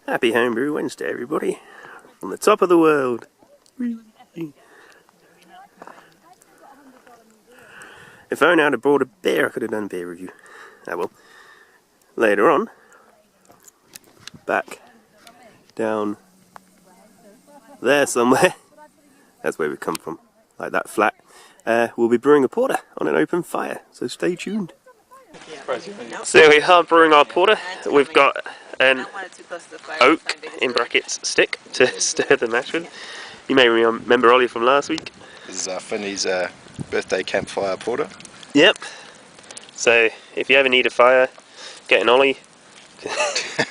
Happy Homebrew Wednesday, everybody. On the top of the world. If only I'd have brought a beer, I could have done a beer review. Ah well. Later on, back down there somewhere, that's where we come from, like that flat, we'll be brewing a porter on an open fire, so stay tuned. So we are brewing our porter. We've got an oak, in brackets, stick to stir the mash with. You may remember Ollie from last week. This is Finney's birthday campfire porter. Yep. So if you ever need a fire, get an Ollie.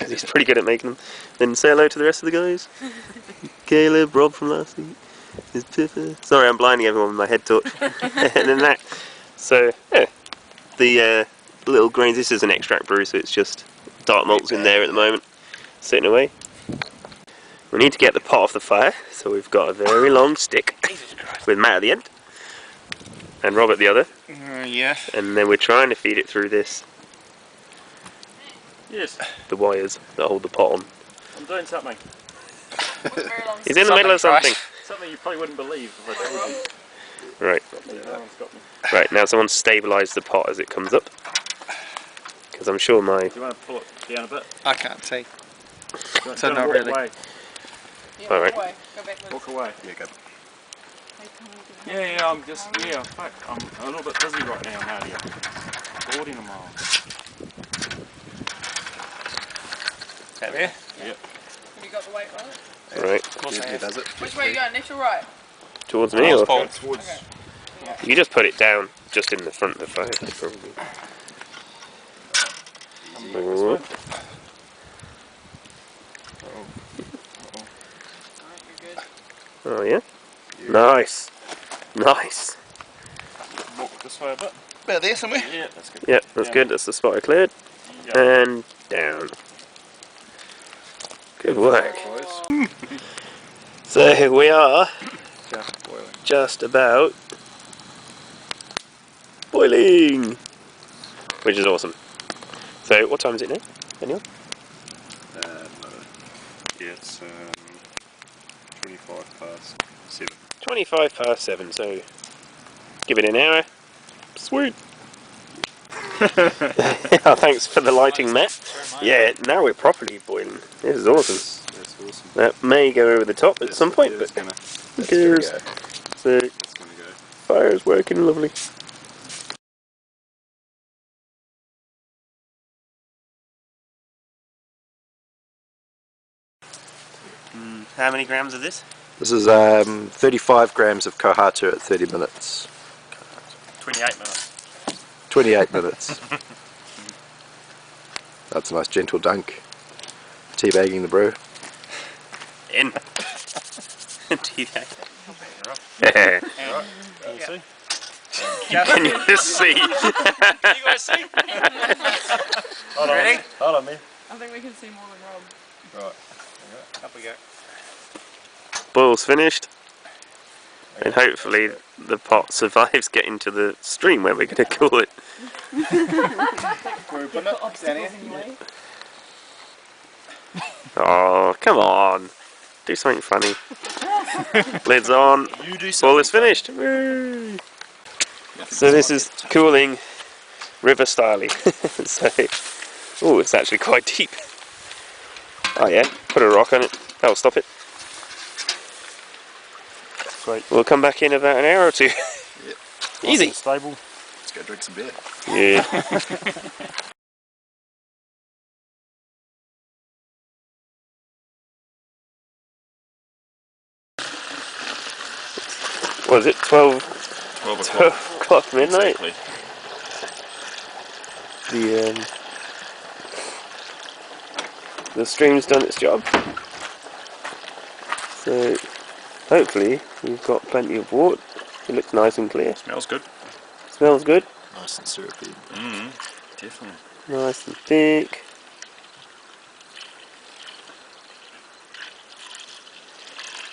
He's pretty good at making them. Then say hello to the rest of the guys. Caleb, Rob from last week. There's Pippa. Sorry, I'm blinding everyone with my head torch. And then that. So yeah, the little grains. This is an extract brew, so it's just dark malts in there at the moment, sitting away. We need to get the pot off the fire, so we've got a very long stick with Matt at the end and Rob at the other. Yeah. And then we're trying to feed it through this. Yes. The wires that hold the pot on. I'm doing something. He's in the middle of something. Something you probably wouldn't believe if I told you. Right. Right, now someone stabilise the pot as it comes up. Because I'm sure my... Do you want to pull it down a bit? I can't see. So not really. Yeah, alright. Walk away. Yeah, go. Yeah, I'm just, fuck, I'm a little bit busy right now, Nadia. Boarding them all. That there? Yep. Have you got the weight right? Right. Yeah, does it? Which way are you going, left or right? Towards me or? Towards. Okay. You just put it down, just in the front of the fire, probably. Oh. Oh yeah? Nice. Nice. Walk this way a bit. About there somewhere? Yeah, that's good. Yep, that's good. That's the spot I cleared. Yep. And down. Good work. So we are Just boiling. just about boiling, which is awesome. So what time is it now? Anyone? Yeah, it's 25 past 7. 25 past 7. So give it an hour. Sweet. Oh, thanks for the lighting, Matt. Yeah, now we're properly boiling. This is awesome. That's awesome. That may go over the top at some point, but who cares? So, fire's working lovely. How many grams of this? This is 35 grams of kohatu at 30 minutes. 28 minutes. 28 minutes. That's a nice gentle dunk. Teabagging the brew. In. Teabag. Can you see? Can you just see? You guys see? Hold on. Ready? Hold on, man. I think we can see more than Rob. Right. Up we go. Boil's finished. And hopefully the pot survives getting to the stream where we're going to cool it. Oh, come on. Do something funny. Lids on. Boil is finished. Woo. So this is cooling river styling. So, oh, it's actually quite deep. Oh yeah, put a rock on it. That'll stop it. Great. We'll come back in about an hour or two. Yep. Easy. Stable. Let's go drink some beer. Yeah. What is it? 12 o'clock midnight? Exactly. The stream's done its job. So hopefully we've got plenty of water. It looks nice and clear. Smells good. Smells good. Nice and syrupy. Definitely. Nice and thick.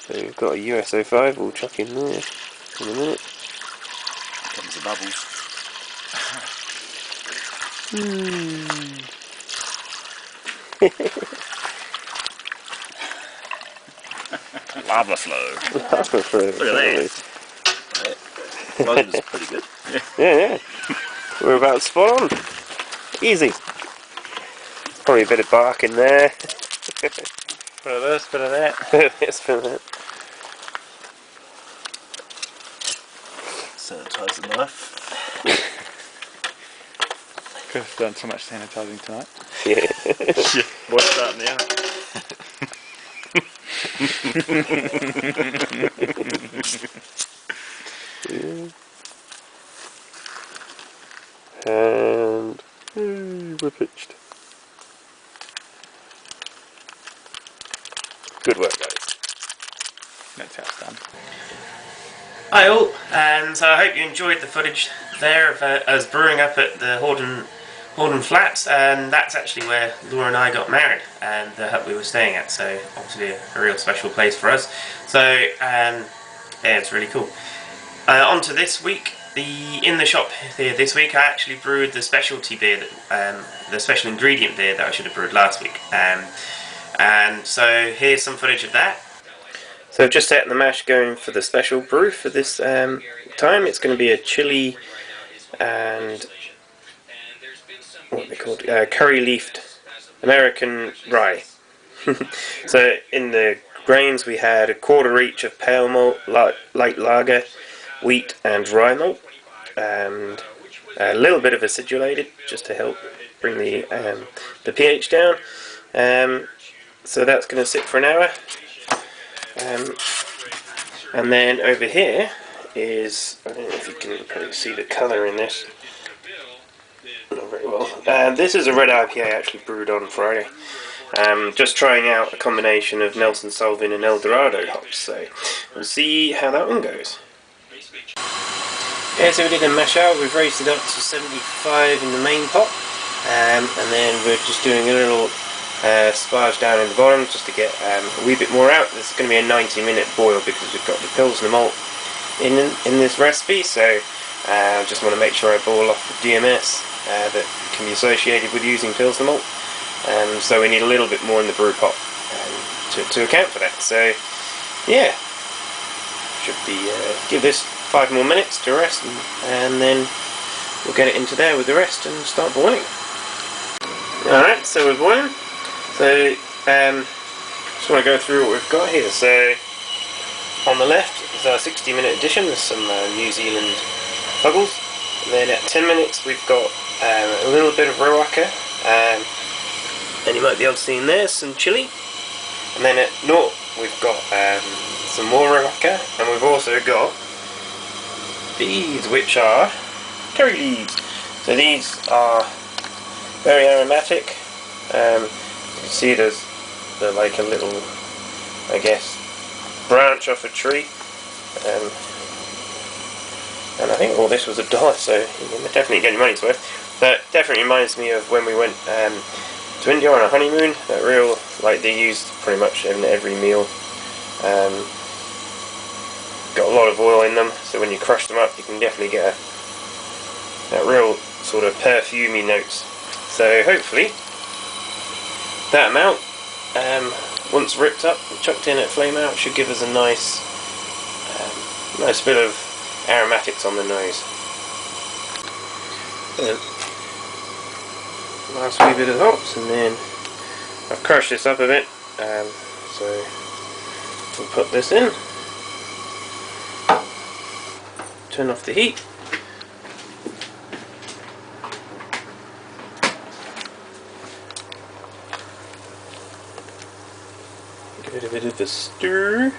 So we've got a USO5 we'll chuck in there in a minute. Comes the bubbles. Lava flow. Look Look at that. Mine is pretty good. Yeah. We're about spot on. Easy. Probably a bit of bark in there. Bit of this, bit of that. Yes, for that. Sanitize the knife. Could have done so much sanitising tonight. Yeah. What's that now? And we're pitched. Good work, guys. That's how it's done. Hi all, and so I hope you enjoyed the footage there of us brewing up at the Hawdon Flats, and that's actually where Laura and I got married, and the hut we were staying at, so obviously a real special place for us. So yeah, it's really cool. On to this week. In the shop here this week I actually brewed the specialty beer, the special ingredient beer that I should have brewed last week. And so here's some footage of that. So I've just set the mash going for the special brew for this time. It's going to be a chili and what are they called? Curry leafed American rye. So in the grains we had a quarter each of pale malt, light lager, wheat and rye malt, and a little bit of acidulated just to help bring the pH down. So that's going to sit for an hour. And then over here is, I don't know if you can probably see the colour in this, not very well. This is a red IPA actually brewed on Friday. Just trying out a combination of Nelson Sauvin and El Dorado hops, so we'll see how that one goes. Yeah, so we did a mash out. We've raised it up to 75 in the main pot, and then we're just doing a little sparge down in the bottom just to get a wee bit more out. This is going to be a 90-minute boil because we've got the Pilsner malt in this recipe, so just want to make sure I boil off the DMS that can be associated with using Pilsner malt. So we need a little bit more in the brew pot to account for that. So yeah, should be give this 5 more minutes to rest, and then we'll get it into there with the rest and start boiling. Alright, so we're boiling. So just want to go through what we've got here. So on the left is our 60-minute edition with some New Zealand fuggles. And then at 10 minutes we've got a little bit of Roaka, and you might be able to see in there some chili. And then at 0 we've got some more Roaka, and we've also got these, which are curry leaves. So these are very aromatic. You can see they're like a little, I guess, branch off a tree. And I think all this was $1, so you're definitely getting your money's worth. That definitely reminds me of when we went to India on a honeymoon. That real, like they used pretty much in every meal. Got a lot of oil in them, so when you crush them up you can definitely get that real sort of perfumey notes. So hopefully that amount, once ripped up and chucked in at flame out, should give us a nice bit of aromatics on the nose. Last wee bit of hops, and then I've crushed this up a bit, so we'll put this in. Turn off the heat. Give it a bit of a stir.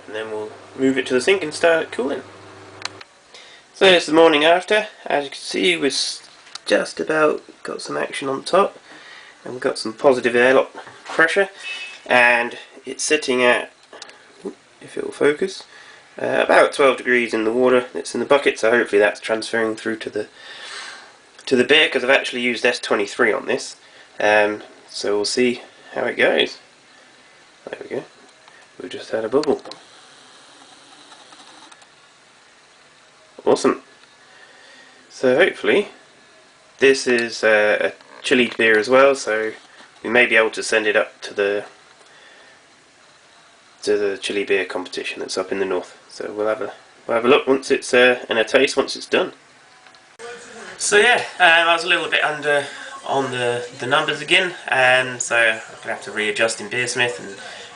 And then we'll move it to the sink and start it cooling. So it's the morning after. As you can see, we've just about got some action on top, and we've got some positive airlock pressure, and it's sitting at, if it will focus, about 12 degrees in the water that's in the bucket, so hopefully that's transferring through to the beer, because I've actually used S23 on this. So we'll see how it goes. There we go. We've just had a bubble. Awesome. So hopefully this is a chilled beer as well, so we may be able to send it up to the chili beer competition that's up in the north. So we'll have a look once it's and a taste once it's done. So yeah, I was a little bit under on the numbers again, and so I'm gonna have to readjust in Beersmith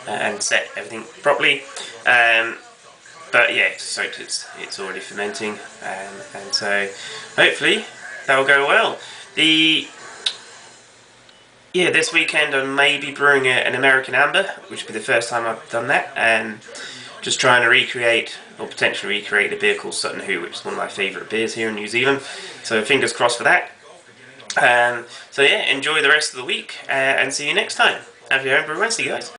and set everything properly. But yeah, just hoped it's already fermenting, and so hopefully that will go well. This weekend I may be brewing an American Amber, which will be the first time I've done that, and just trying to recreate, or potentially recreate, a beer called Sutton Hoo, which is one of my favourite beers here in New Zealand. So fingers crossed for that. So yeah, enjoy the rest of the week, and see you next time. Have your Homebrew Wednesday, guys.